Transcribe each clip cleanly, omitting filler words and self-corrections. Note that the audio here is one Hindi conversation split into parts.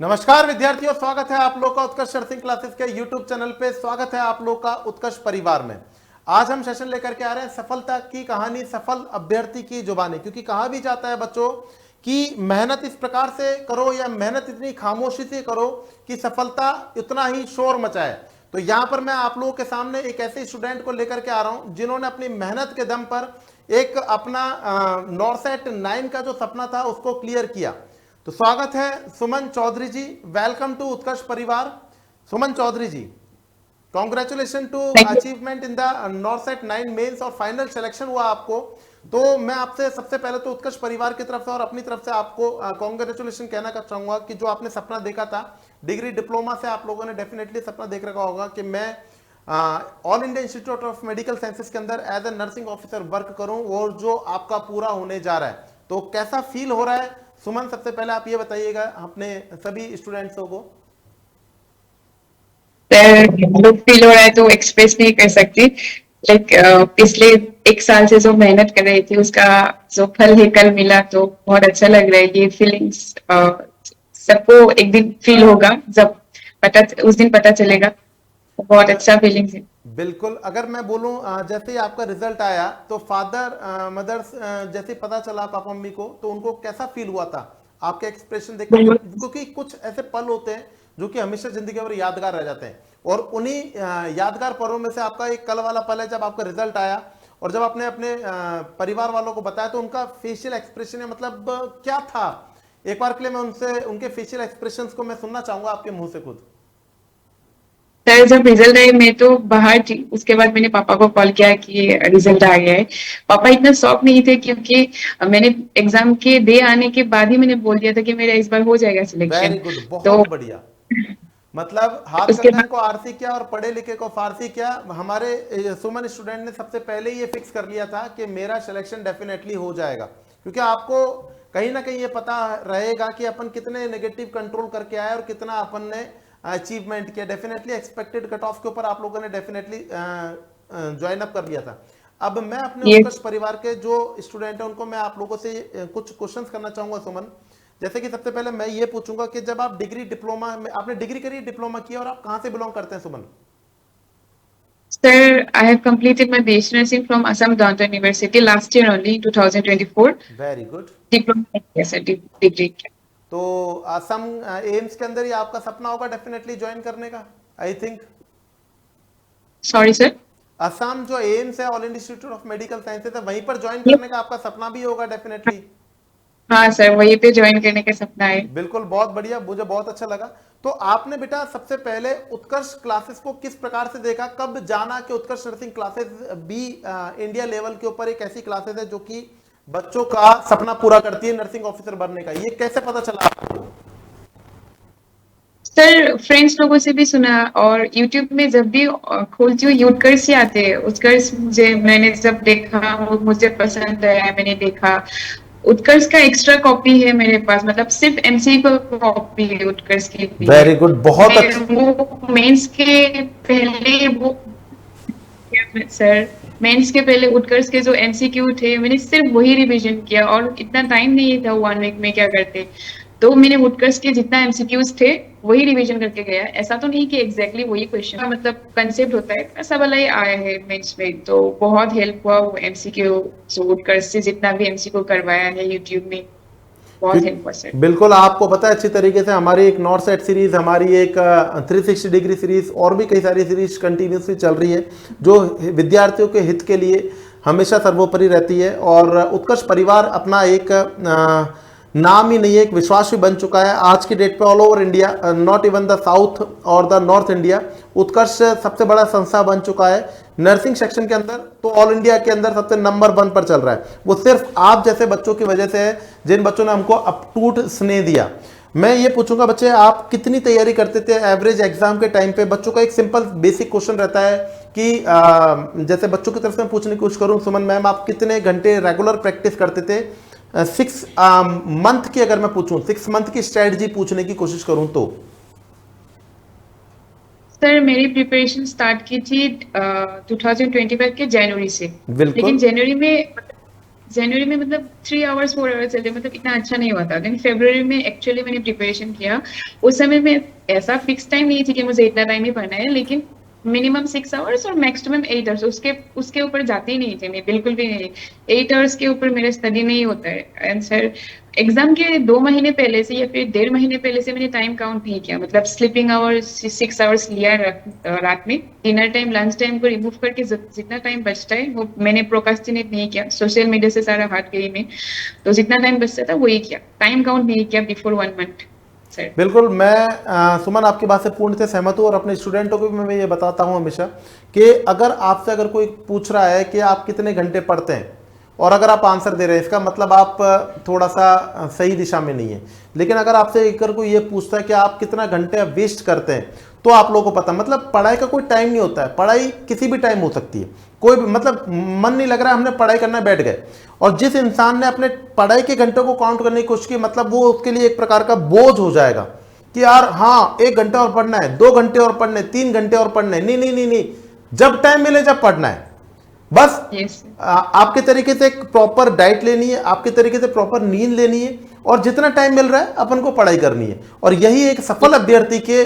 नमस्कार विद्यार्थियों, स्वागत है आप लोग का उत्कर्ष नर्सिंग क्लासेस के यूट्यूब चैनल पे। स्वागत है आप लोग का उत्कर्ष परिवार में। आज हम सेशन लेकर के आ रहे हैं सफलता की कहानी, सफल अभ्यर्थी की जुबानी। क्योंकि कहा भी जाता है बच्चों कि मेहनत इस प्रकार से करो या मेहनत इतनी खामोशी से करो कि सफलता उतना ही शोर मचाए। तो यहां पर मैं आप लोगों के सामने एक ऐसे स्टूडेंट को लेकर के आ रहा हूं जिन्होंने अपनी मेहनत के दम पर एक अपना नॉर्सेट 9 का जो सपना था उसको क्लियर किया। तो स्वागत है Suman Chaudhary ji, welcome to Utkarsh Parivar. Suman Chaudhary ji, congratulation to thank you. Achievement in the NORCET 9 mains और फाइनल सिलेक्शन हुआ आपको। तो मैं आपसे सबसे पहले तो उत्कर्ष परिवार की तरफ से और अपनी तरफ से आपको कॉन्ग्रेचुलेशन कहना चाहूंगा कि जो आपने सपना देखा था डिग्री डिप्लोमा से, आप लोगों ने डेफिनेटली सपना देख रखा होगा कि मैं All India Institute of Medical Sciences के अंदर as a nursing officer work करूं, और जो आपका पूरा होने जा रहा है। तो कैसा फील हो रहा है सुमन? सबसे पहले आप ये बताइएगा अपने सभी स्टूडेंट्सों को। सर दुख फील हो रहा है तो एक्सप्रेस नहीं कर सकती। लाइक पिछले एक साल से जो मेहनत कर रही थी उसका जो फल है कल मिला, तो बहुत अच्छा लग रहा है। ये फीलिंग्स सबको एक दिन फील होगा, जब उस दिन पता चलेगा। तो बहुत अच्छा फीलिंग्स है। बिल्कुल, अगर मैं बोलूं जैसे ही आपका रिजल्ट आया तो फादर मदर्स जैसे ही पता चला पापा मम्मी को, तो उनको कैसा फील हुआ था आपके एक्सप्रेशन देख करके? क्योंकि कुछ ऐसे पल होते हैं जो कि हमेशा जिंदगी भर यादगार रह जाते हैं, और उन्हीं यादगार पलों में से आपका एक कल वाला पल है जब आपका रिजल्ट आया और जब आपने अपने परिवार वालों को बताया तो उनका फेशियल एक्सप्रेशन है, मतलब क्या था? एक बार के लिए मैं उनसे उनके फेशियल एक्सप्रेशंस को मैं सुनना चाहूंगा आपके मुंह से खुद। सर जब रिजल्ट आया मैं तो बाहर थी, उसके बाद मैंने पापा को कॉल किया कि रिजल्ट आ गया है। पापा इतना शॉक नहीं थे, क्योंकि मैंने एग्जाम के डे आने के बाद ही मैंने बोल दिया था कि मेरा इस बार हो जाएगा सिलेक्शन। वेरी गुड, तो बहुत बढ़िया। मतलब हाथ उसके कंगन बाद को आरसी किया और पढ़े लिखे को फारसी किया। हमारे सुमन स्टूडेंट ने सबसे पहले ये फिक्स कर लिया था कि मेरा सिलेक्शन डेफिनेटली हो जाएगा, क्योंकि आपको कहीं ना कहीं ये पता रहेगा कि अपन कितने नेगेटिव कंट्रोल करके आए और कितना अपन ने अचीवमेंट किया। डेफिनेटली एक्सपेक्टेड कट ऑफ के ऊपर आप लोगों ने डेफिनेटली ज्वाइन अप कर लिया था। अब मैं अपने ये उत्कर्ष परिवार के जो स्टूडेंट हैं उनको मैं आप लोगों से कुछ क्वेश्चंस करना चाहूंगा सुमन। जैसे कि सबसे पहले मैं ये पूछूंगा कि जब आप डिग्री डिप्लोमा में, आपने डिग्री करी, डिप्लोमा किया, और आप कहां से बिलोंग करते हैं सुमन? Sir, I have completed my BSc Nursing from Assam Danta University last year only, 2024. Very good. Diploma, yes, sir, degree. तो असम एम्स के अंदर ही आपका सपना होगा डेफिनेटली ज्वाइन करने का, I think. Sorry, sir. Assam जो एम्स है, all India Institute of Medical sciences है, वहीं पर ज्वाइन Yes. करने का आपका सपना भी होगा डेफिनेटली। हाँ सर, वहीं पे ज्वाइन करने का सपना है। बिल्कुल, बहुत बढ़िया, मुझे बहुत अच्छा लगा। तो आपने बेटा सबसे पहले उत्कर्ष क्लासेस को किस प्रकार से देखा, कब जाना कि उत्कर्ष नर्सिंग क्लासेस भी इंडिया लेवल के ऊपर एक ऐसी क्लासेस है जो कि बच्चों का सपना पूरा करती है नर्सिंग ऑफिसर बनने का? ये कैसे पता चला आपको? सर फ्रेंड्स लोगों से भी सुना, और यूट्यूब में जब भी खोलती हूँ यूटकर्स ही आते हैं। उत्कर्ष मुझे मैंने जब देखा वो मुझे पसंद आया, मैंने देखा। उत्कर्ष का एक्स्ट्रा कॉपी है मेरे पास, मतलब सिर्फ एमसीक्यू कॉपी है उत्कर्ष की भी है। वेरी गुड, बहुत मैं अच्छा। वो मेंस के पहले वो सर मेंस के पहले उत्कर्ष के जो एमसीक्यू थे मैंने सिर्फ वही रिवीजन किया, और इतना टाइम नहीं था 1 वीक में क्या करते। तो मैंने उत्कर्ष के जितना एमसीक्यूज थे वही रिवीजन करके गया। ऐसा तो नहीं कि एग्जैक्टली वही क्वेश्चन, मतलब कंसेप्ट होता है ऐसा वाला ही आया है मेंस में। तो बहुत हेल्प हुआ वो एमसीक्यू, जो उत्कर्ष से जितना भी एमसीक्यू करवाया है यूट्यूब में, बहुत हेल्प हुआ सर। बिल्कुल, आपको पता है अच्छी तरीके से हमारी एक नॉर्थ सेट सीरीज, हमारी एक 360 डिग्री सीरीज और भी कई सारी सीरीज कंटिन्यूसली चल रही है जो विद्यार्थियों के हित के लिए हमेशा सर्वोपरि रहती है। और उत्कर्ष परिवार अपना एक नाम ही नहीं है, एक विश्वास भी बन चुका है आज की डेट पे all over India, not even the south और द नॉर्थ इंडिया। उत्कर्ष सबसे बड़ा संस्था बन चुका है नर्सिंग सेक्शन के अंदर, तो ऑल इंडिया के अंदर सबसे नंबर 1 पर चल रहा है। वो सिर्फ आप जैसे बच्चों की वजह से है, जिन बच्चों ने हमको अटूट स्नेह दिया। मैं ये पूछूंगा बच्चे, आप कितनी तैयारी करते थे एवरेज एग्जाम के टाइम पे? बच्चों का एक सिंपल बेसिक क्वेश्चन रहता है कि जैसे बच्चों की तरफ से मैं पूछने की कोशिश करूं, सुमन मैम आप कितने घंटे रेगुलर प्रैक्टिस करते थे? 6 मंथ की अगर मैं पूछूं, 6 मंथ की स्ट्रेटजी पूछने की कोशिश करूं तो? सर मेरी प्रिपरेशन स्टार्ट की थी 2025 के जनवरी से। लेकिन बिल्कुल। जनवरी में जनवरी में मतलब 3 आवर्स 4 आवर्स चलते, मतलब इतना अच्छा नहीं हुआ था। लेकिन फरवरी में एक्चुअली मैंने प्रिपरेशन किया। उस समय में ऐसा फिक्स टाइम नहीं थी कि मुझे इतना टाइम ही पढ़ना है, लेकिन मिनिमम 6 आवर्स और मैक्सिमम 8 आवर्स, उसके उसके ऊपर जाती ही नहीं थी मैं, बिल्कुल भी नहीं। 8 आवर्स के ऊपर मेरा स्टडी नहीं होता है। एंड सर एग्जाम के 2 महीने पहले से या फिर 1.5 महीने पहले से मैंने टाइम काउंट नहीं किया, मतलब स्लीपिंग आवर्स 6 आवर्स लिया रात में, डिनर टाइम लंच टाइम को रिमूव करके जितना टाइम बचता है वो मैंने प्रोकास्टिनेट नहीं किया, सोशल मीडिया से सारा हट गई मैं। तो जितना टाइम बचता था वही किया, टाइम काउंट नहीं किया बिफोर 1 मंथ सर। बिल्कुल, मैं सुमन आपकी बात से पूर्णतः सहमत हूँ और अपने स्टूडेंटों को भी मैं ये बताता हूँ हमेशा कि अगर आपसे अगर कोई पूछ रहा है कि आप कितने घंटे पढ़ते हैं और अगर आप आंसर दे रहे हैं, इसका मतलब आप थोड़ा सा सही दिशा में नहीं है। लेकिन अगर आपसे अगर कोई ये पूछता है कि आप कितना घंटे वेस्ट करते हैं, तो आप लोगों को पता, मतलब पढ़ाई का कोई टाइम नहीं होता है, पढ़ाई किसी भी टाइम हो सकती है। कोई भी, मतलब मन नहीं लग रहा है, हमने पढ़ाई करना बैठ गए, और जिस इंसान ने अपने पढ़ाई के घंटों को काउंट करने की कोशिश की, मतलब वो उसके लिए एक प्रकार का बोझ हो जाएगा कि यार हाँ 1 घंटा और पढ़ना है, 2 घंटे और पढ़ने, 3 घंटे और पढ़ने, नहीं नहीं नहीं नहीं, जब टाइम मिले जब पढ़ना है बस। यस आपके तरीके से एक प्रॉपर डाइट लेनी है, आपके तरीके से प्रॉपर नींद लेनी है, और जितना टाइम मिल रहा है अपन को पढ़ाई करनी है। और यही एक सफल अभ्यर्थी के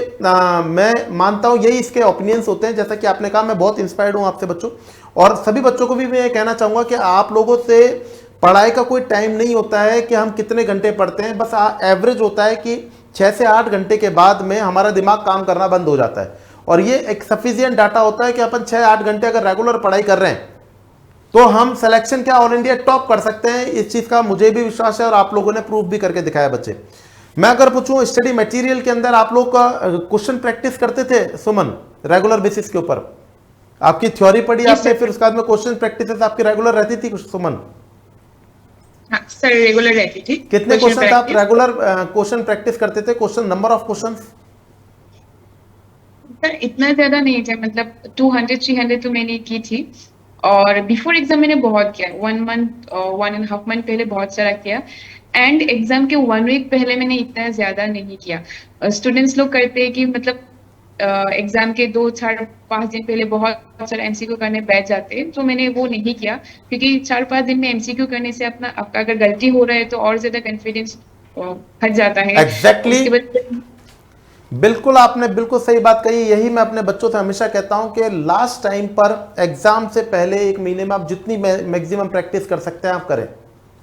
मैं मानता हूं यही इसके ओपिनियंस होते हैं। जैसा कि आपने कहा, मैं बहुत इंस्पायर्ड हूं आपसे बच्चों, और सभी बच्चों को भी मैं ये कहना चाहूंगा कि आप लोगों से पढ़ाई का कोई टाइम नहीं होता है कि हम कितने घंटे पढ़ते हैं, बस एवरेज होता है कि 6 से 8 घंटे के बाद में हमारा दिमाग काम करना बंद हो जाता है। और ये एक सफिशियंट डाटा होता है कि अपन 6-8 घंटे अगर रेगुलर पढ़ाई कर रहे हैं तो हम सिलेक्शन क्या ऑल इंडिया टॉप कर सकते हैं। इस चीज का मुझे भी विश्वास है और आप लोगों ने प्रूफ भी करके दिखाया बच्चे। मैं अगर पूछूं स्टडी मटेरियल के अंदर आप लोग का क्वेश्चन प्रैक्टिस करते थे सुमन रेगुलर बेसिस के ऊपर? आपकी थ्योरी पढ़ी यस आपने, सर। फिर उसके बाद में क्वेश्चन प्रैक्टिस आपकी रेगुलर रहती थी कुछ सुमन? हाँ सर, रेगुलर रहती थी कितने क्वेश्चन क्वेश्चन आप प्रैक्टिस। रेगुलर क्वेश्चन प्रैक्टिस करते थे? Question number of question? Sir इतना ज्यादा नहीं था, मतलब 200 300 तो मैंने की थी। और बिफोर एग्जाम मैंने बहुत किया, 1 मंथ 1.5 मंथ पहले बहुत सारा किया। एंड एग्जाम के 1 वीक पहले मैंने इतना ज्यादा नहीं किया। स्टूडेंट्स लोग करते हैं कि मतलब एग्जाम के 2 4 5 दिन पहले बहुत सारा एमसीक्यू करने बैठ जाते हैं, तो मैंने वो नहीं किया। क्योंकि 4 5 दिन में एमसीक्यू करने से अपना आपका अगर गलती हो रहा है तो और ज्यादा कॉन्फिडेंस हट जाता है। एग्जैक्टली उसके बाद बिल्कुल, आपने बिल्कुल सही बात कही। यही मैं अपने बच्चों से हमेशा कहता हूं कि लास्ट टाइम पर एग्जाम से पहले 1 महीने में आप जितनी मैक्सिमम प्रैक्टिस कर सकते हैं आप करें,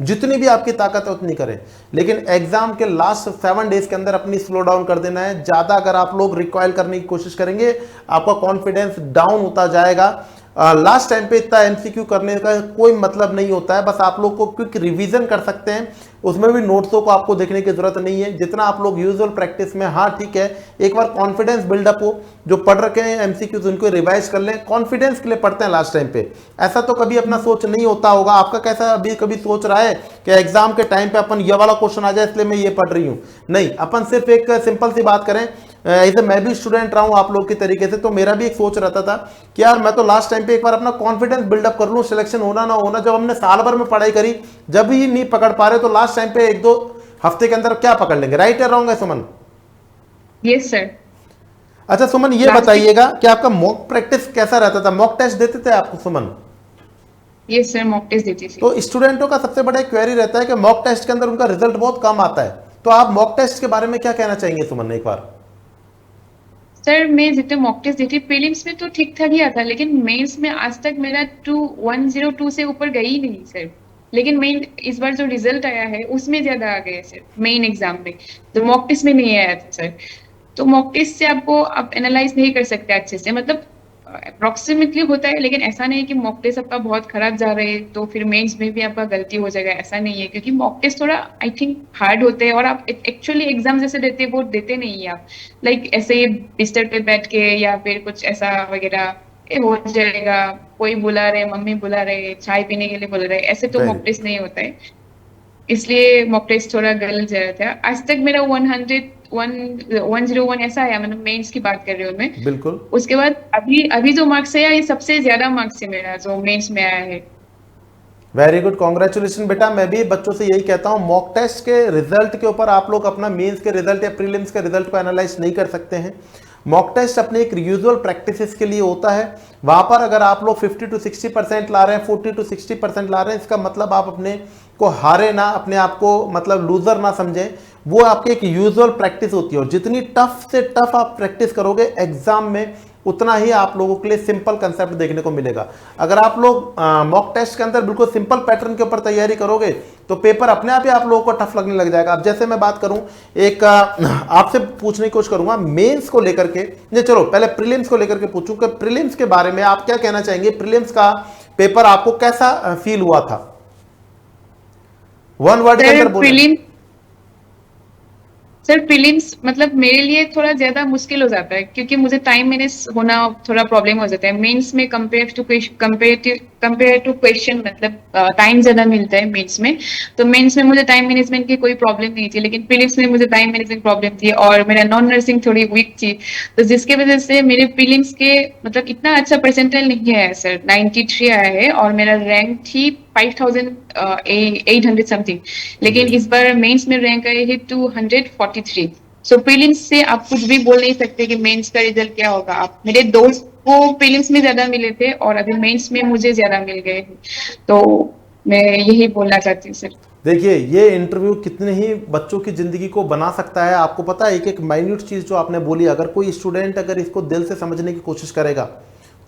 जितनी भी आपकी ताकत है उतनी करें। लेकिन एग्जाम के लास्ट 7 डेज के अंदर अपनी स्लो डाउन कर देना है। ज्यादा अगर आप लोग रिकॉइल करने की कोशिश करेंगे आपका कॉन्फिडेंस डाउन होता जाएगा। लास्ट टाइम पे इतना एमसीक्यू करने का कोई मतलब नहीं होता है। बस आप लोग को क्विक रिवीजन कर सकते हैं, उसमें भी नोट्सों को आपको देखने की जरूरत नहीं है। जितना आप लोग यूजुअल प्रैक्टिस में, हाँ ठीक है, एक बार कॉन्फिडेंस बिल्डअप हो, जो पढ़ रखे हैं एमसीक्यूज उनको रिवाइज कर लें। कॉन्फिडेंस के लिए पढ़ते हैं लास्ट टाइम पे। ऐसा तो कभी अपना सोच नहीं होता होगा आपका, कैसा अभी कभी सोच रहा है कि एग्जाम के टाइम पे अपन ये वाला क्वेश्चन आ जाए इसलिए मैं ये पढ़ रही हूँ? नहीं, अपन सिर्फ एक सिंपल सी बात करें। ऐसे मैं भी स्टूडेंट रहा हूं आप लोग की तरीके से, तो मेरा भी एक सोच रहता था कि यार मैं तो लास्ट टाइम पे एक बार अपना कॉन्फिडेंस बिल्डअप कर लूं, सिलेक्शन होना ना होना। जब हमने साल भर में पढ़ाई करी, जब ही नहीं पकड़ पा रहे, तो लास्ट टाइम पे 1-2 हफ्ते के अंदर क्या पकड़ लेंगे। राइट या रॉन्ग है सुमन? Yes sir. अच्छा सुमन, ये बताइएगा कि आपका मॉक प्रैक्टिस कैसा रहता था? मॉक टेस्ट देते थे आपको सुमन? यस सर, मॉक टेस्ट देती थी। तो स्टूडेंटों का सबसे बड़ा क्वेरी रहता है कि मॉक टेस्ट के अंदर उनका रिजल्ट बहुत कम आता है। तो आप मॉक टेस्ट के बारे में क्या कहना चाहेंगे सुमन, एक बार? सर मैं जितने मॉक टेस्ट देती, प्रीलिम्स में तो ठीक ठाक ही आता, लेकिन मेंस में आज तक मेरा 102 से ऊपर गई नहीं सर। लेकिन मेन इस बार जो रिजल्ट आया है उसमें ज्यादा आ गए सर, मेन एग्जाम में। तो मॉक टेस्ट में नहीं आया था सर। तो मॉक टेस्ट से आपको आप एनालाइज नहीं कर सकते अच्छे से, मतलब अप्रोक्सीमेटली होता है, लेकिन ऐसा नहीं है कि मॉक टेस्ट आपका बहुत खराब जा रहे हैं तो फिर मेंस में भी आपका गलती हो जाएगा, ऐसा नहीं है। क्योंकि मॉक टेस्ट थोड़ा आई थिंक हार्ड होते हैं और आप एक्चुअली एग्जाम जैसे देते हैं वो देते नहीं है आप। लाइक ऐसे ही बिस्तर पे बैठ के या फिर कुछ ऐसा वगैरह हो जाएगा, कोई बुला रहे, मम्मी बुला रहे, चाय पीने के लिए बुला रहे, ऐसे तो मॉक टेस्ट नहीं होता है। इसलिए मॉक टेस्ट थोड़ा गलत जा रहा था। आज तक मेरा 101 ऐसा आया, मतलब मेंस की बात कर रही हूँ मैं। बिल्कुल। उसके बाद अभी अभी जो मार्क्स है ये सबसे ज्यादा मार्क्स है मेरा जो मेंस में आया है। वेरी गुड, कॉन्ग्रेचुलेशन बेटा। मैं भी बच्चों से यही कहता हूं, मॉक टेस्ट के रिजल्ट के ऊपर आप लोग अपना मेंस के रिजल्ट या प्रीलिम्स के रिजल्ट को एनालाइज नहीं कर सकते हैं। मॉक टेस्ट अपने एक यूजुअल प्रैक्टिसेस के लिए होता है। वहां पर अगर आप लोग 50 to 60% ला रहे हैं, 40 to 60% ला रहे हैं, इसका मतलब आप अपने को हारे ना, अपने आप को मतलब लूजर ना समझें। वो आपकी एक यूजुअल प्रैक्टिस होती है और जितनी टफ से टफ आप प्रैक्टिस करोगे एग्जाम में, उतना ही आप लोगों के लिए सिंपल कंसेप्ट देखने को मिलेगा। अगर आप लोग मॉक टेस्ट के अंदर बिल्कुल सिंपल पैटर्न के ऊपर तैयारी करोगे तो पेपर अपने आप ही आप लोगों को टफ लगने लग जाएगा। अब जैसे मैं बात करूं, एक आपसे पूछने की कोशिश करूंगा मेंस को लेकर के, नहीं चलो पहले प्रीलिम्स को लेकर के पूछूं कि प्रीलिम्स के बारे में आप क्या कहना चाहेंगे। प्रीलिम्स का पेपर आपको कैसा फील हुआ था? वन वर्ड के अंदर बोले। सर प्रीलिम्स मतलब मेरे लिए थोड़ा ज्यादा मुश्किल हो जाता है क्योंकि मुझे टाइम मैनेज होना थोड़ा प्रॉब्लम हो जाता है। मेंस में कंपेयर टू क्वेश्चन मतलब टाइम ज्यादा मिलता है मेंस में। तो मेंस में मुझे टाइम मैनेजमेंट की कोई प्रॉब्लम नहीं थी, लेकिन प्रीलिम्स में मुझे टाइम मैनेजमेंट प्रॉब्लम थी और मेरा नॉन नर्सिंग थोड़ी वीक थी, तो जिसकी वजह से मेरे प्रीलिम्स के मतलब इतना अच्छा परसेंटाइल नहीं आया सर। 93 आया है और मेरा रैंक थी 5800 समथिंग, लेकिन इस बार मेंस में रैंक आए है 243। सो प्रीलिम्स से आप कुछ भी बोल नहीं सकते कि मेंस का रिजल्ट क्या होगा। आप मेरे दोस्त को प्रीलिम्स में ज्यादा मिले थे और अभी मेंस में मुझे ज्यादा मिल गए, तो मैं यही बोलना चाहती हूँ सर। देखिए ये इंटरव्यू कितने ही बच्चों की जिंदगी को बना सकता है। आपको पता है एक एक माइन्यूट चीज जो आपने बोली, अगर कोई स्टूडेंट अगर इसको दिल से समझने की कोशिश करेगा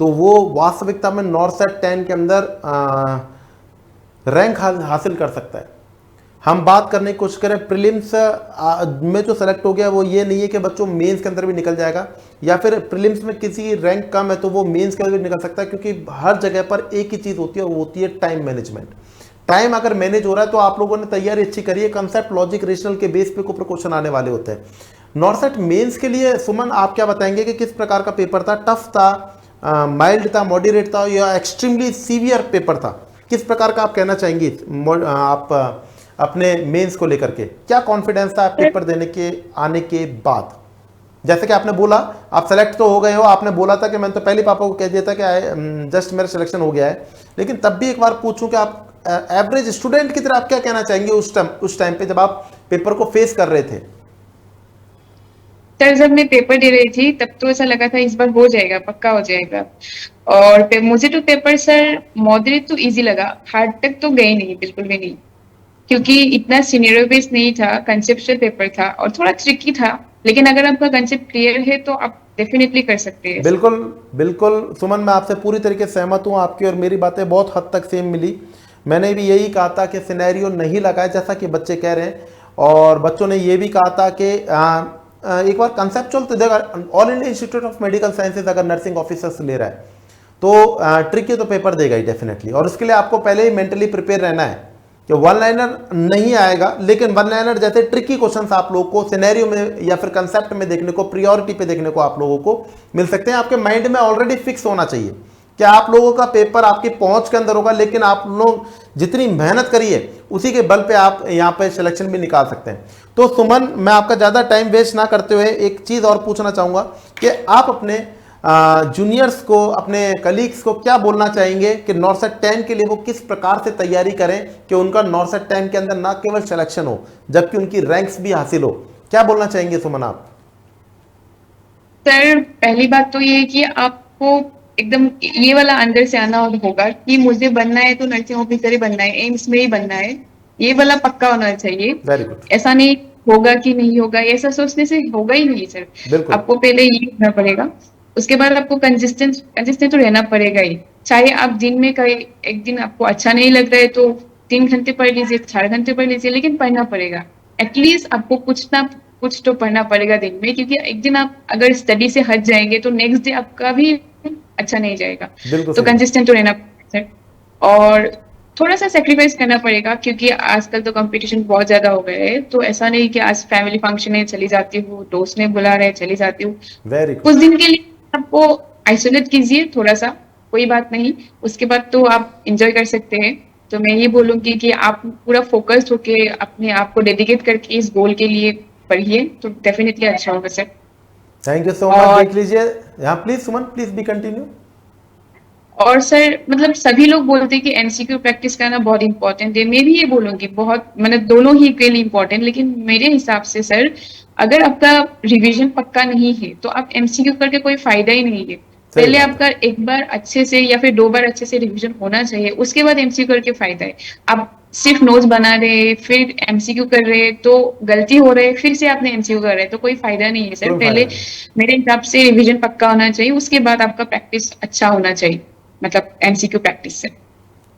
तो वो वास्तविकता में नॉर्सेट 10 के अंदर रैंक हासिल कर सकता है। हम बात करने की कोशिश करें प्रीलिम्स में जो सेलेक्ट हो गया वो ये नहीं है कि बच्चों मेंस के अंदर भी निकल जाएगा, या फिर प्रीलिम्स में किसी रैंक कम है तो वो मेंस के अंदर भी निकल सकता है, क्योंकि हर जगह पर एक ही चीज़ होती है, वो होती है टाइम मैनेजमेंट। टाइम अगर मैनेज हो रहा है तो आप लोगों ने तैयारी अच्छी करी है, कंसेप्ट लॉजिक रेशनल के बेस पे को क्वेश्चन आने वाले होते हैं। नॉर्सेट मेंस के लिए सुमन आप क्या बताएंगे कि किस प्रकार का पेपर था? टफ था, माइल्ड था, मॉडरेट था, या एक्सट्रीमली सीवियर पेपर था? किस प्रकार का आप कहना चाहेंगे आप अपने मेंस को लेकर के? क्या कॉन्फिडेंस था पेपर देने के आने के बाद? जैसे कि आपने बोला आप सेलेक्ट तो हो गए हो, आपने बोला था कि मैंने तो पहले पापा को कह दिया था कि जस्ट मेरा सिलेक्शन हो गया है, लेकिन तब भी एक बार पूछूं कि आप एवरेज स्टूडेंट की तरह आप क्या कहना चाहेंगे उस टाइम पे जब आप पेपर को फेस कर रहे थे? सर जब मैं पेपर दे रही थी तब तो ऐसा लगा था इस बार हो जाएगा, पक्का हो जाएगा। और मुझे तो पेपर सर मॉडरेट तो इजी लगा, हार्ड तक तो गए नहीं, बिल्कुल भी नहीं, क्योंकि इतना सिनेरियो बेस्ड नहीं था, कंसेप्चुअल पेपर था और थोड़ा ट्रिकी था। लेकिन अगर आपका कंसेप्ट क्लियर है तो आप डेफिनेटली कर सकते हैं। बिल्कुल बिल्कुल सुमन, मैं आपसे पूरी तरीके से सहमत हूँ। आपकी और मेरी बातें बहुत हद तक सेम मिली। मैंने भी यही कहा था कि सिनेरियो नहीं लगाए जैसा कि बच्चे कह रहे हैं, और बच्चों ने ये भी कहा था कि एक बार कंसेप्चुअल तो देखा, all India Institute of Medical sciences अगर नर्सिंग ऑफिसर्स ले रहा है तो ट्रिकी तो पेपर देगा ही डेफिनेटली, और उसके लिए आपको पहले ही मेंटली प्रिपेयर रहना है कि वन लाइनर नहीं आएगा, लेकिन वन लाइनर जैसे ट्रिकी क्वेश्चंस आप लोगों को सिनेरियो में या फिर कंसेप्ट में देखने को, प्रियोरिटी पे देखने को आप लोगों को मिल सकते हैं। आपके माइंड में ऑलरेडी फिक्स होना चाहिए कि आप लोगों का पेपर आपकी पहुंच के अंदर होगा, लेकिन आप लोग जितनी मेहनत करिए उसी के बल पे आप यहाँ पे सिलेक्शन भी निकाल सकते हैं। तो सुमन, मैं आपका ज़्यादा टाइम वेस्ट ना करते हुए एक चीज़ और पूछना चाहूँगा कि आप अपने जूनियर्स को, अपने कलीग्स को क्या बोलना चाहेंगे कि नॉर्सेट 10 के लिए वो किस प्रकार से तैयारी करें कि उनका नॉर्सेट 10 के अंदर ना केवल सिलेक्शन हो जबकि उनकी रैंक्स भी हासिल हो? क्या बोलना चाहेंगे सुमन आप? सर पहली बात तो ये है कि आपको एकदम ये वाला अंदर से आना होगा कि मुझे बनना है तो नर्सिंग ऑफिसर ही बनना है, एम्स में ही बनना है, ये वाला पक्का होना चाहिए। Very good. ऐसा नहीं होगा कि नहीं होगा, ऐसा सोचने से होगा ही नहीं सर। बिल्कुल आपको पहले ये करना पड़ेगा, उसके बाद आपको कंसिस्टेंट तो रहना पड़ेगा ही। चाहे आप दिन में कहीं एक दिन आपको अच्छा नहीं लग रहा है तो 3 घंटे पढ़ लीजिए, 4 घंटे पढ़ लीजिए, लेकिन पढ़ना पड़ेगा। एटलीस्ट आपको कुछ ना कुछ तो पढ़ना पड़ेगा दिन में, क्योंकि एक दिन आप अगर स्टडी से हट जाएंगे तो नेक्स्ट डे आपका भी अच्छा नहीं जाएगा। बिल्कुल तो सही। कंसिस्टेंट तो रहना पड़ेगा सर, और थोड़ा सा सेक्रीफाइस करना पड़ेगा क्योंकि आजकल तो कंपटीशन बहुत ज्यादा हो गया है। तो ऐसा नहीं कि आज फैमिली फंक्शन है चली जाती हूँ, दोस्त ने बुला रहे चली जाती हूँ, वेरी कुछ गुड। दिन के लिए आपको आइसोलेट कीजिए थोड़ा सा, कोई बात नहीं, उसके बाद तो आप एंजॉय कर सकते हैं। तो मैं ये बोलूंगी कि आप पूरा फोकस्ड होके अपने आप को डेडिकेट करके इस गोल के लिए पढ़िए तो डेफिनेटली अच्छा होगा sir. Thank you so much. और देख लीजिए यहाँ, please Suman please be continue. और सर मतलब सभी लोग बोलते हैं कि एमसीक्यू प्रैक्टिस करना बहुत इंपॉर्टेंट है, मैं भी ये बोलूंगी बहुत, मतलब दोनों ही के लिए इंपॉर्टेंट, लेकिन मेरे हिसाब से सर अगर आपका रिवीजन पक्का नहीं है तो आप एमसीक्यू करके कोई फायदा ही नहीं है। सही पहले बात है। आपका एक बार अच्छे से या फिर 2 बार अच्छे से रिवीजन होना चाहिए, उसके बाद एमसीक्यू करके फायदा है। आप सिर्फ नोट्स बना रहे फिर एमसीक्यू कर रहे तो गलती हो रहे, फिर से आपने एमसीक्यू कर रहे तो कोई फायदा नहीं है सर। कोई फायदा पहले नहीं। मेरे हिसाब से रिवीजन पक्का होना चाहिए, उसके बाद आपका प्रैक्टिस अच्छा होना चाहिए, मतलब एमसीक्यू प्रैक्टिस से।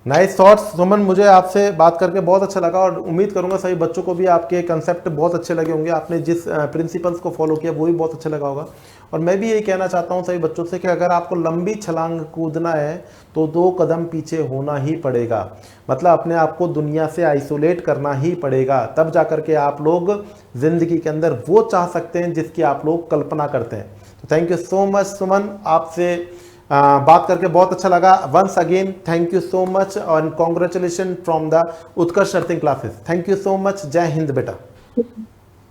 नाइस थॉट्स सुमन, मुझे आपसे बात करके बहुत अच्छा लगा और उम्मीद करूंगा सभी बच्चों को भी आपके कंसेप्ट बहुत अच्छे लगे होंगे। आपने जिस प्रिंसिपल्स को फॉलो किया वो भी बहुत अच्छा लगा होगा। और मैं भी यही कहना चाहता हूं सभी बच्चों से कि अगर आपको लंबी छलांग कूदना है तो 2 कदम पीछे होना ही पड़ेगा। मतलब अपने आप को दुनिया से आइसोलेट करना ही पड़ेगा, तब जा कर के आप लोग ज़िंदगी के अंदर वो चाह सकते हैं जिसकी आप लोग कल्पना करते हैं। तो thank you so much Suman, आपसे बात करके बहुत अच्छा लगा। Once again thank you so much and congratulation from the Utkarsh अर्थिंग classes. Thank you so much. जय हिंद बेटा।